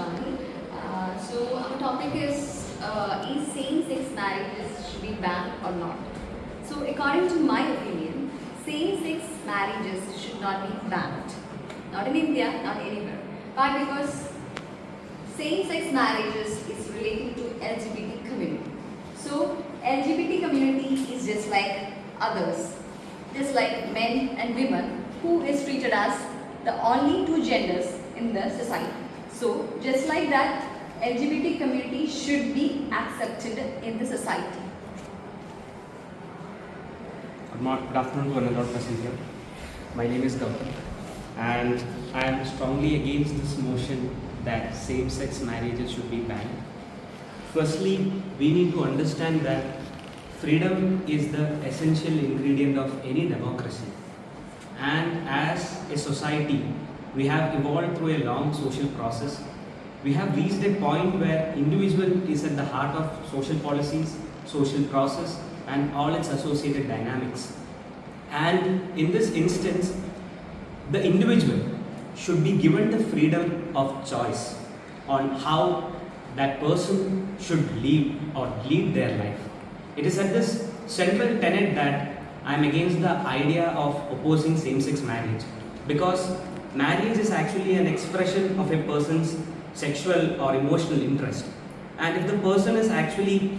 Shivani. So our topic is same-sex marriages should be banned or not? So according to my opinion, same-sex marriages should not be banned. Not in India, not anywhere. Why? Because same-sex marriages is relating to LGBT community. So LGBT community is just like others, just like men and women, who is treated as the only two genders in the society. So just like that, LGBT community should be accepted in the society. Good afternoon to another person here. My name is Gautam, and I am strongly against this motion that same-sex marriages should be banned. Firstly, we need to understand that freedom is the essential ingredient of any democracy. And as a society, we have evolved through a long social process. We have reached a point where individual is at the heart of social policies, social process, and all its associated dynamics. And in this instance, the individual should be given the freedom of choice on how that person should live or lead their life. It is at this central tenet that I am against the idea of opposing same-sex marriage, because marriage is actually an expression of a person's sexual or emotional interest. And if the person is actually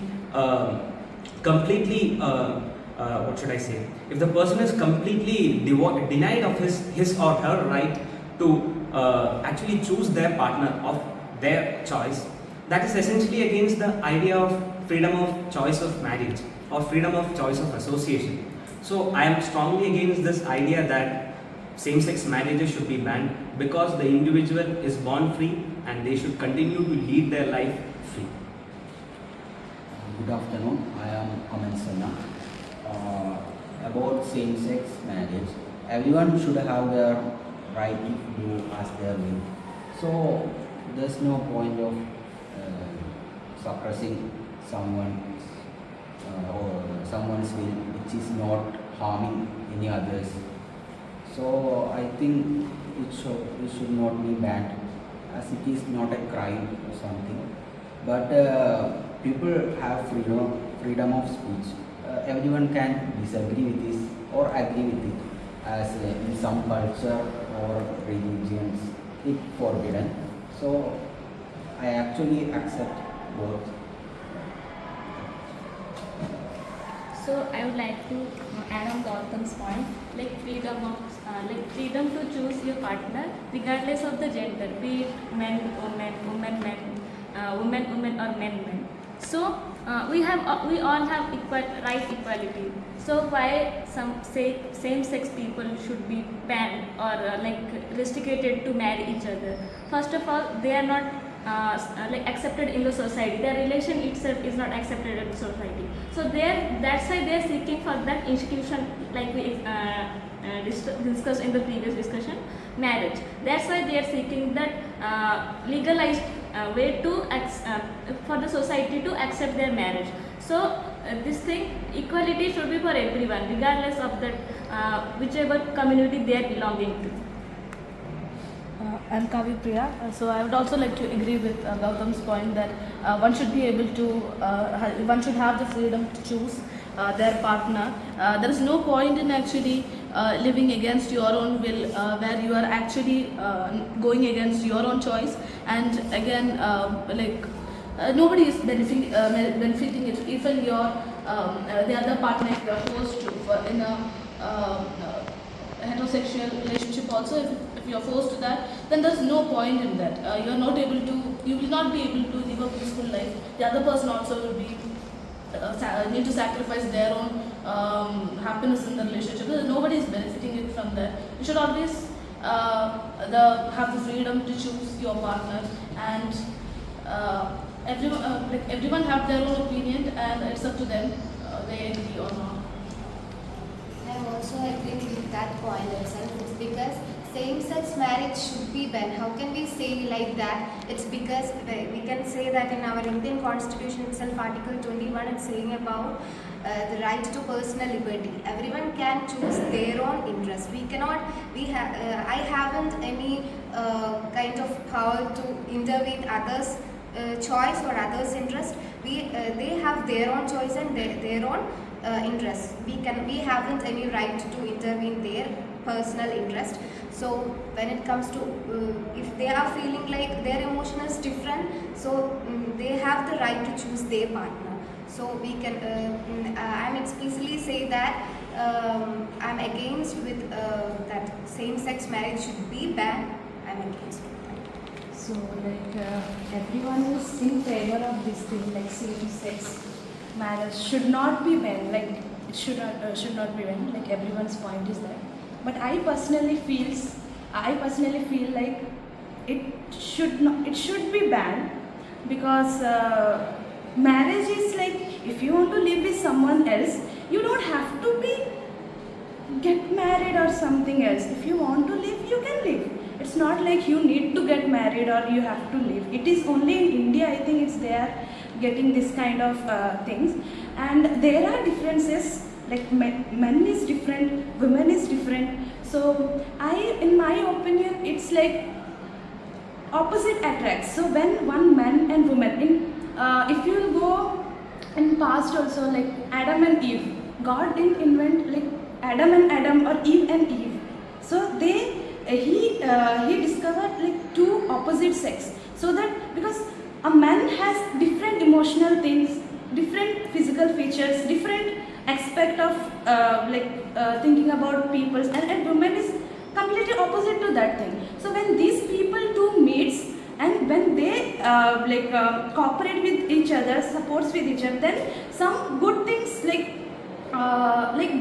completely what should I say? If the person is completely denied of his or her right to actually choose their partner of their choice, that is essentially against the idea of freedom of choice of marriage or freedom of choice of association. So I am strongly against this idea that same-sex marriages should be banned, because the individual is born free and they should continue to lead their life free. Good afternoon, I am Aman Sanna. About same-sex marriage, everyone should have their right to do as their will. So there's no point of suppressing someone's or someone's will, which is not harming any others. So I think it should not be banned, as it is not a crime or something. But people have freedom of speech. Everyone can disagree with this or agree with it, as in some culture or religions it's forbidden. So I actually accept both. So I would like to add on Gautam's point, like freedom to choose your partner regardless of the gender, be it men, women, women, men, women, or men. So we all have equality. So why some say same-sex people should be banned or restricted to marry each other? First of all, they are not accepted in the society. Their relation itself is not accepted in the society. So that's why they are seeking for that institution, like we discussed in the previous discussion, marriage. That's why they are seeking that legalized way to for the society to accept their marriage. So this thing, equality should be for everyone, regardless of that whichever community they are belonging to. I'm Kavi Priya. So I would also like to agree with Gautam's point that one should be able to, one should have the freedom to choose their partner. There is no point in actually living against your own will, where you are actually going against your own choice. And again, nobody is benefiting it. Even your the other partner, if you are forced to in a heterosexual relationship also, if you are forced to that, then there's no point in that. You will not be able to live a peaceful life. The other person also will be need to sacrifice their own happiness in the relationship. Nobody is benefiting it from that. You should always have the freedom to choose your partner, and everyone have their own opinion, and it's up to them they agree or not. I also agree with that point itself. It's because same-sex marriage should be banned. How can we say like that? It's because we can say that in our Indian Constitution itself, Article 21, it's saying about the right to personal liberty. Everyone can choose their own interest. I haven't any kind of power to intervene others' choice or others' interest. They have their own choice and their own interests. We haven't any right to intervene their personal interest. So when it comes to if they are feeling like their emotion is different, so they have the right to choose their partner. So we can I'm explicitly say that I'm against with that same-sex marriage should be banned. I'm against it. So everyone is in favor of this thing, like same-sex marriage should not be banned, like it should not be banned, like everyone's point is that. But I personally feel like it should be banned, because marriage is like, if you want to live with someone else, you don't have to get married or something else. If you want to live, you can live. It's not like you need to get married or you have to live. It is only in India, I think it's there getting this kind of things. And there are differences, like men is different, women is different. So in my opinion, it's like opposite attracts. So when one man and woman, if you go in past also, like Adam and Eve, God didn't invent like Adam and Adam or Eve and Eve. So he discovered like two opposite sex, so that because a man has different emotional things, different physical features, different aspect of thinking about people, and woman is completely opposite to that thing. So when these people two meets, and when they cooperate with each other, supports with each other, then some good things like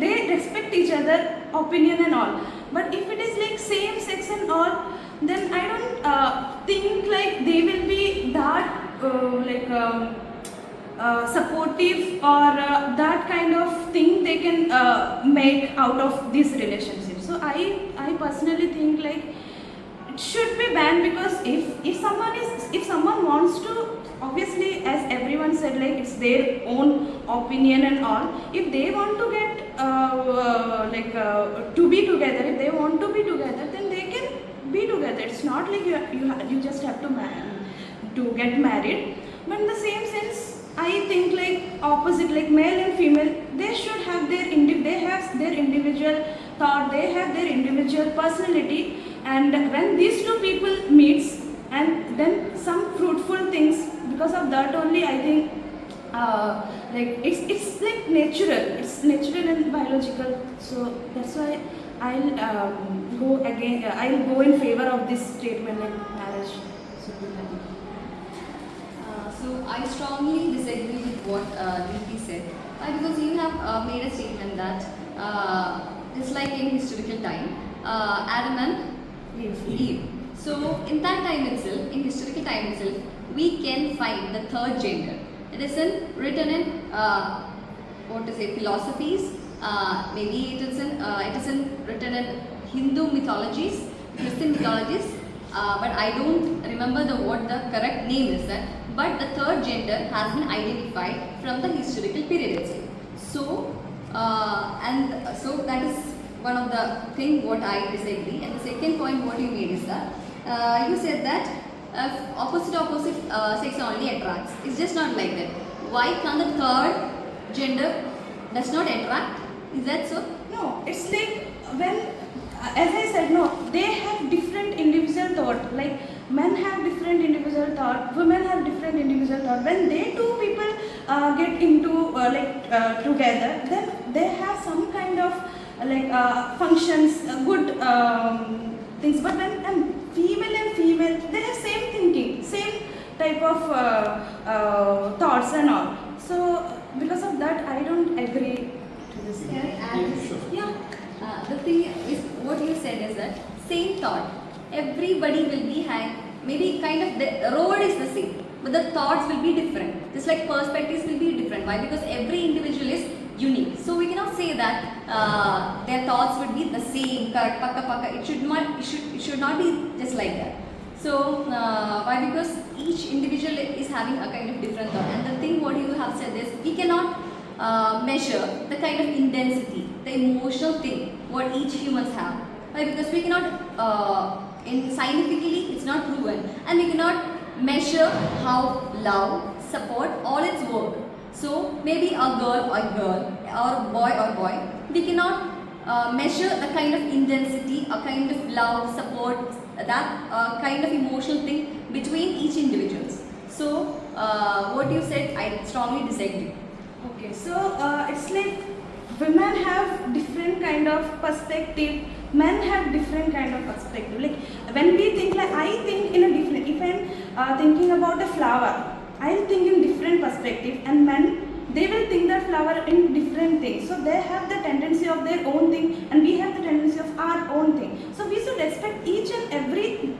they respect each other opinion and all. But if it is like same sex and all, then I don't think like they will be that supportive or that kind of thing they can make out of this relationship. So I personally think like it should be banned, because if someone wants to, obviously as everyone said, like it's their own opinion and all, if they want to get to be together, if they want to be together, then they can be together. It's not like you just have to get married. But in the same sense, I think like opposite, like male and female, they should have their individual thought, they have their individual personality, and when these two people meets, and then some fruitful things, because of that only I think it's like natural and biological. So that's why I'll go in favor of this statement, like marriage should be banned. So I strongly disagree with what Deepti said. Why? Because you have made a statement that it's like in historical time, Adam and Eve. So in that time itself, in historical time itself, we can find the third gender. It is written in philosophies. Maybe it is written in Hindu mythologies, Christian mythologies. But I don't remember what the correct name is that. But the third gender has been identified from the historical period itself. So so that is one of the thing what I disagree. And the second point what you made is that you said that opposite sex only attracts. It's just not like that. Why can't the third gender does not attract? Is that so? No, it's like when, as I said, no, they have different individual thought. Like men have different individual thought, women have different individual thought. When they two people get into together, then they have some kind of functions, good things. But when female and female, they have same thinking, same type of thoughts and all. So because of that, I don't agree to this. Can I add this? Yeah. The thing is, what you said is that same thought. Everybody will be maybe kind of the road is the same, but the thoughts will be different. Just like perspectives will be different. Why? Because every individual is unique. So we cannot say that their thoughts would be the same, correct, paka. It should not be just like that. So why? Because each individual is having a kind of different thought. And the thing what you have said is we cannot measure the kind of intensity, the emotional thing what each humans have. Why? Because we cannot, scientifically it's not proven. And cannot measure how love, support, all its work. So maybe a girl or boy, we cannot measure the kind of intensity, a kind of love, support, that kind of emotional thing between each individuals. So what you said, I strongly disagree. Okay, so it's like women have different kind of perspective, men have different kind of perspective. Like when we think, like I think in a different, if I'm thinking about a flower, I'll think in different perspective, and men, they will think that flower in different things. So they have the tendency of their own thing, and we have the tendency of our own thing. So we should expect each and every,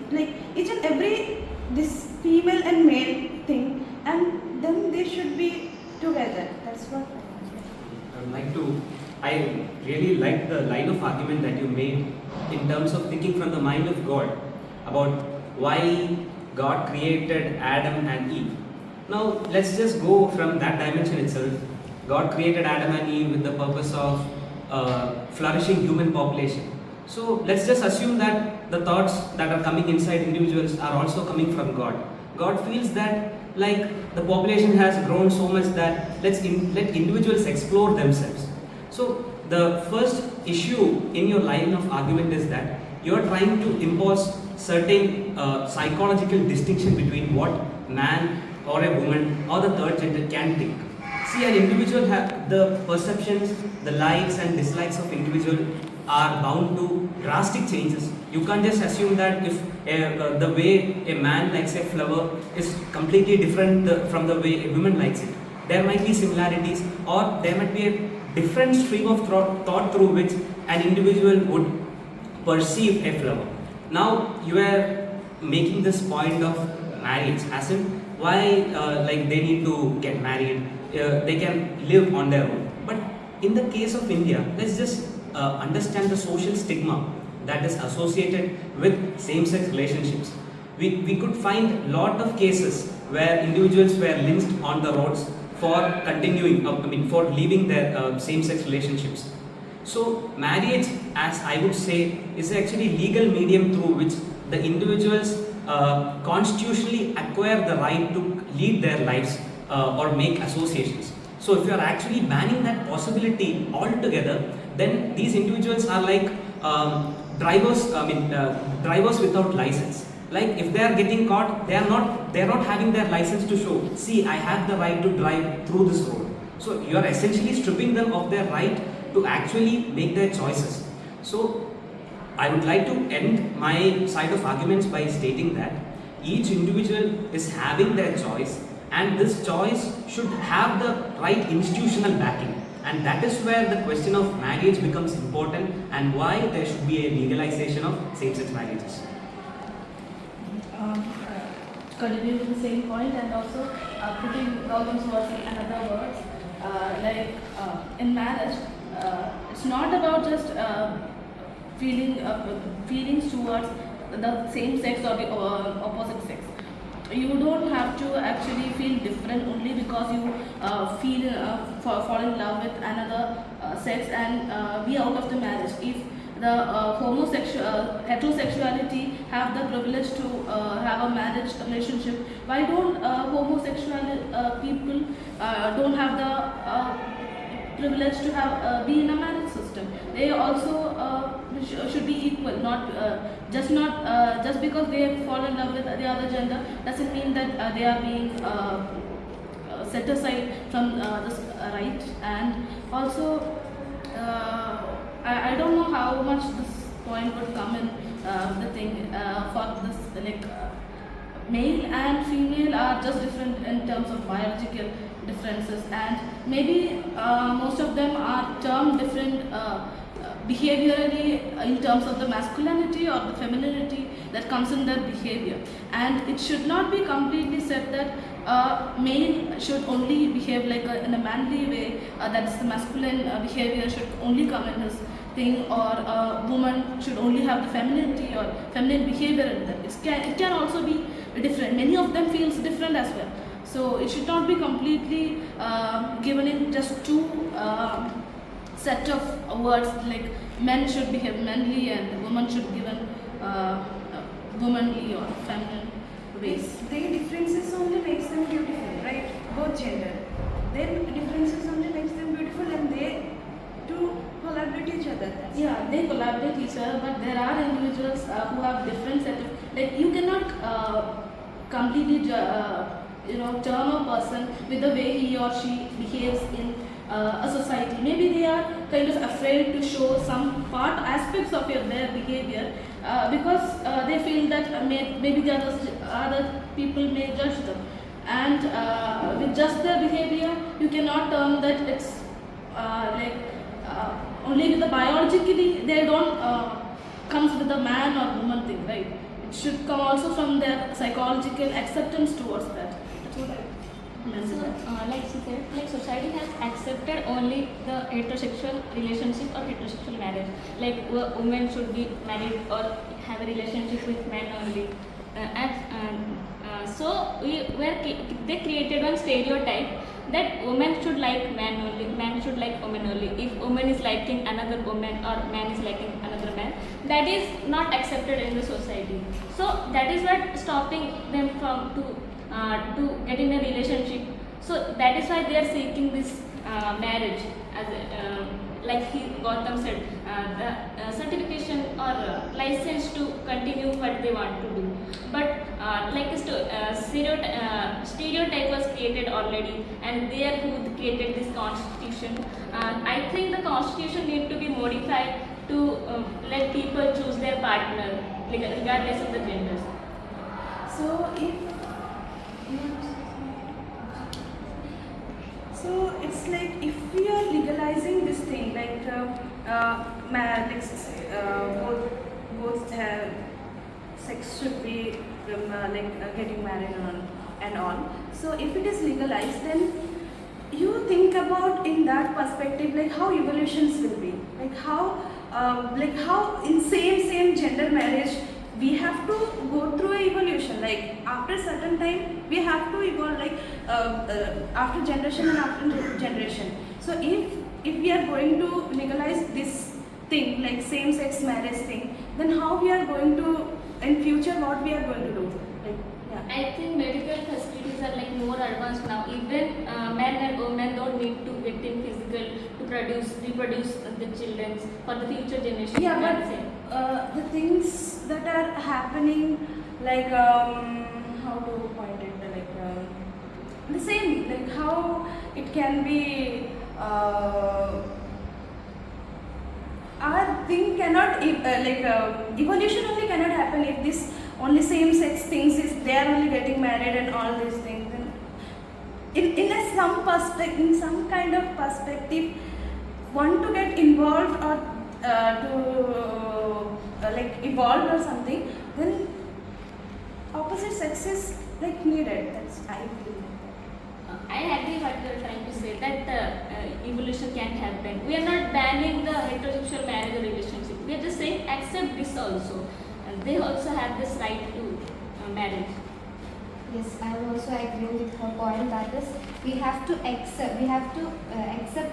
this female and male thing, and then they should be together. That's what I really like the line of argument that you made in terms of thinking from the mind of God about why God created Adam and Eve. Now let's just go from that dimension itself. God created Adam and Eve with the purpose of flourishing human population. So let's just assume that the thoughts that are coming inside individuals are also coming from God. God feels that like the population has grown so much that let individuals explore themselves. So the first issue in your line of argument is that you are trying to impose certain psychological distinction between what man or a woman or the third gender can think. See, an individual have the perceptions, the likes and dislikes of individual are bound to drastic changes. You can't just assume that if the way a man likes a flower is completely different from the way a woman likes it. There might be similarities, or there might be a different stream of thought through which an individual would perceive a flower. Now you are making this point of marriage, as in why like they need to get married, they can live on their own. But in the case of India, let's just understand the social stigma that is associated with same-sex relationships. We could find lot of cases where individuals were lynched on the roads for continuing, for leaving their same-sex relationships. So marriage, as I would say, is actually legal medium through which the individuals constitutionally acquire the right to lead their lives or make associations. So if you are actually banning that possibility altogether, then these individuals are like drivers without license. Like if they are getting caught, they are not having their license to show, see, I have the right to drive through this road. So you are essentially stripping them of their right to actually make their choices. So I would like to end my side of arguments by stating that each individual is having their choice, and this choice should have the right institutional backing. And that is where the question of marriage becomes important, and why there should be a legalization of same-sex marriages. Continue with the same point, and also putting Gautam's words in another words, in marriage, it's not about just feelings towards the same sex or the opposite sex. You don't have to actually feel different only because you fall in love with another sex and be out of the marriage. If the heterosexuality have the privilege to have a marriage relationship, why don't homosexual people don't have the privilege to have be in a marriage system? They also should be equal, not just because they fall in love with the other gender doesn't mean that they are being set aside from this right. And also I don't know how much this point would come in the thing for this, male and female are just different in terms of biological differences, and maybe most of them are termed different behaviorally in terms of the masculinity or the femininity that comes in their behavior. And it should not be completely said that male should only behave in a manly way, that is the masculine behavior should only come in his thing, or a woman should only have the femininity or feminine behavior in them. It can also be different. Many of them feels different as well. So it should not be completely given in just two set of words, like men should behave manly and women should be given womanly or feminine ways. Their differences only makes them beautiful, right? Both gender. Their differences only makes them beautiful, and they do collaborate each other. Yeah, they collaborate each other, but there are individuals who have different set of, like you cannot completely term a person with the way he or she behaves in a society. Maybe they are kind of afraid to show some part aspects of their behavior because they feel that maybe the other people may judge them, and with just their behavior you cannot term that it's only with the biologically they don't comes with the man or woman thing, right? It should come also from their psychological acceptance towards that. That's what I meant. So, like she said, like society has accepted only the heterosexual relationship or heterosexual marriage. Like women should be married or have a relationship with men only. So they created one stereotype that women should like man only, man should like woman only. If woman is liking another woman or man is liking another man, that is not accepted in the society. So that is what stopping them from to get in a relationship. So that is why they are seeking this marriage as like Gautam said, the certification or license to continue what they want to do. But like a stereotype was created already, and they are who created this constitution. I think the constitution need to be modified to let people choose their partner, regardless of the genders. So it's like if we are legalizing this thing, like both sex should be getting married and all. So if it is legalized, then you think about in that perspective, like how evolutions will be, like how in same gender marriage we have to go through a evolution. Like after a certain time we have to evolve, like after generation and after generation. So if we are going to legalize this thing, like same sex marriage thing, then how we are going to in future, what we are going to do? Like, yeah. I think medical facilities are like more advanced now. Even men and women don't need to get in physical to reproduce the children for the future generation. Yeah, That's but it. the things that are happening, like how to point it, the same, like how it can be. Our thing cannot evolution only cannot happen if this only same sex things is they are only getting married and all these things. And in some kind of perspective, want to get involved or to evolve or something, then opposite sex is like needed. That's I feel. I agree what you are trying to say, that evolution can happen. We are not banning the heterosexual marriage or relationship. We are just saying accept this also. And they also have this right to marriage. Yes, I am also agreeing with her point, that is we have to accept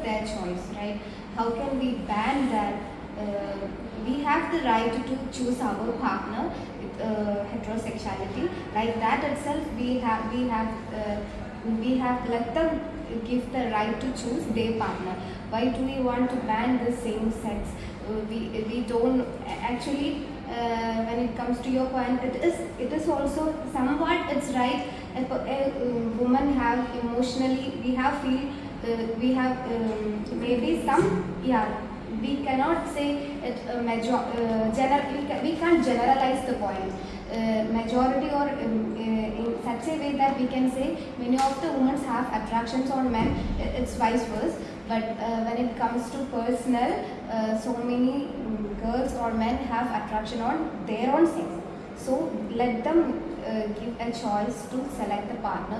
their choice, right? How can we ban that? We have the right to choose our partner with heterosexuality. Like that itself, we have let them give the right to choose their partner. Why do we want to ban the same sex? We don't actually. When it comes to your point, it is also somewhat it's right. A woman have emotionally, we have maybe some, yeah, we cannot say it we can't generalize the point. Majority or in such a way that we can say many of the women have attractions on men, it's vice versa. But when it comes to personal, so many girls or men have attraction on their own sex. So let them give a choice to select the partner.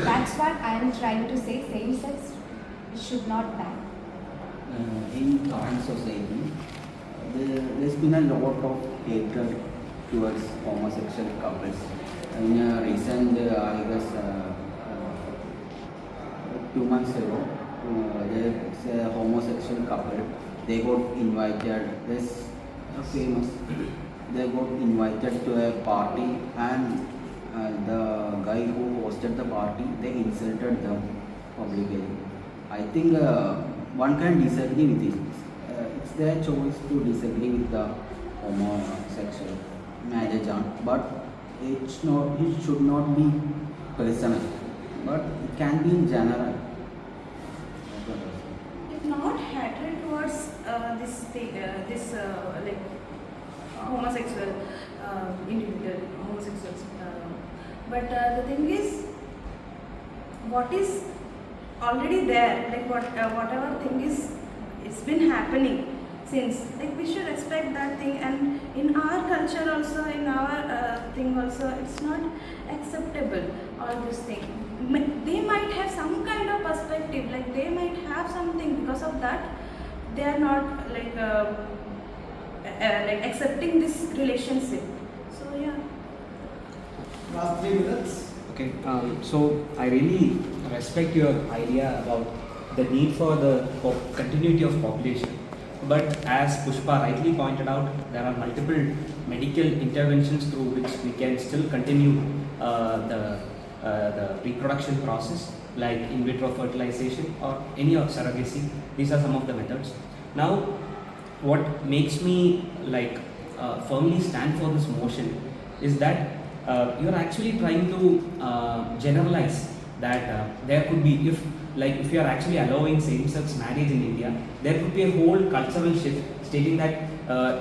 That's what I am trying to say. Same sex should not ban. In current society, there's been a lot of hatred towards homosexual couples. In a recent, I guess, 2 months ago, there's a homosexual couple. They got invited. There's a famous. They got invited to a party, and hosted the party, they insulted them publicly. I think one can disagree with it. It's their choice to disagree with the homosexual marriage on, but it should not be personal, but it can be in general. That's what I say. It's not hatred towards this thing, like homosexual individual, homosexuals. But the thing is, what is already there, like whatever thing is, it's been happening since. Like we should respect that thing, and in our culture also, in our thing also, it's not acceptable. All this thing, they might have some kind of perspective, like they might have something, because of that they are not like accepting this relationship. So yeah. Last 3 minutes. Okay, so I really respect your idea about the need for the continuity of population. But as Pushpa rightly pointed out, there are multiple medical interventions through which we can still continue the reproduction process, like in vitro fertilization or any of surrogacy. These are some of the methods. Now, what makes me like firmly stand for this motion is that you're actually trying to generalize that there could be, if you are actually allowing same-sex marriage in India, there could be a whole cultural shift stating that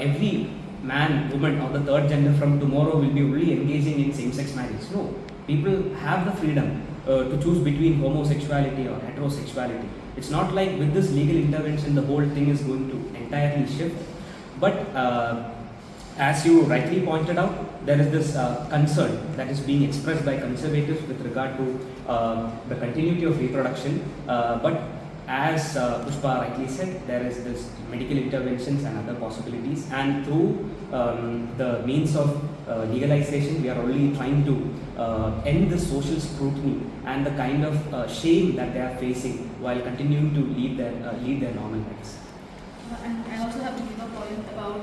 every man, woman or the third gender from tomorrow will be only engaging in same-sex marriage. No, people have the freedom to choose between homosexuality or heterosexuality. It's not like with this legal intervention the whole thing is going to entirely shift. But as you rightly pointed out, there is this concern that is being expressed by conservatives with regard to the continuity of reproduction. But as Pushpa rightly said, there is this medical interventions and other possibilities, and through the means of legalization, we are only trying to end the social scrutiny and the kind of shame that they are facing while continuing to lead their normal lives. And I also have to give a point about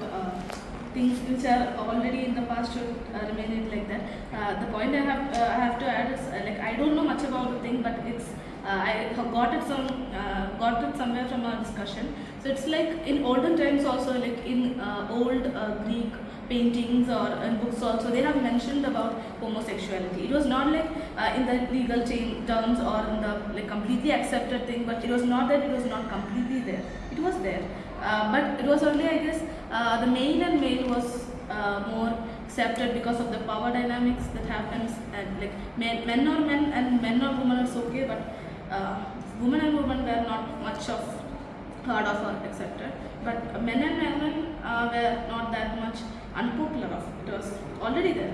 things which are already in the past should remain like that. The point I have to add is like I don't know much about the thing, but it's I have got it somewhere from our discussion. So it's like in olden times also, like in old Greek paintings or in books also, they have mentioned about homosexuality. It was not like in the legal terms or in the like completely accepted thing, but it was not that it was not completely there. It was there. But it was only, I guess, the male and male was more accepted because of the power dynamics that happens, and like men or men and men or women is okay, but women and women were not much of heard of or accepted. But men and women were not that much unpopular of. It was already there.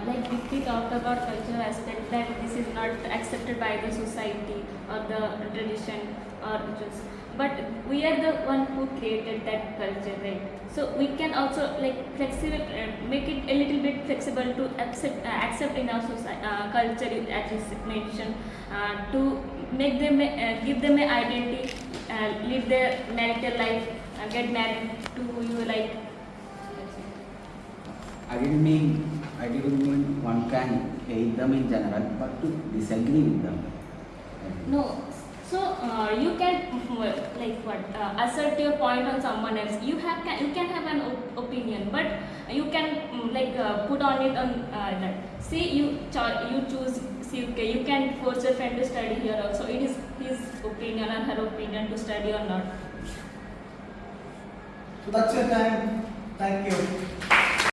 Like if we talked about cultural aspect, that this is not accepted by the society or the tradition or just, but we are the one who created that culture, right? So we can also like flexible, make it a little bit flexible to accept in our society, culture, as you mentioned, to make them give them an identity, live their marital life, get married to who you like. I didn't mean one can hate them in general, but to disagree with them. No, so you can like what assert your point on someone else. You can have an opinion, but you can put on it on that. See, you choose CUK. You can force your friend to study here also. It is his opinion and her opinion to study or not. So that's your time. Thank you.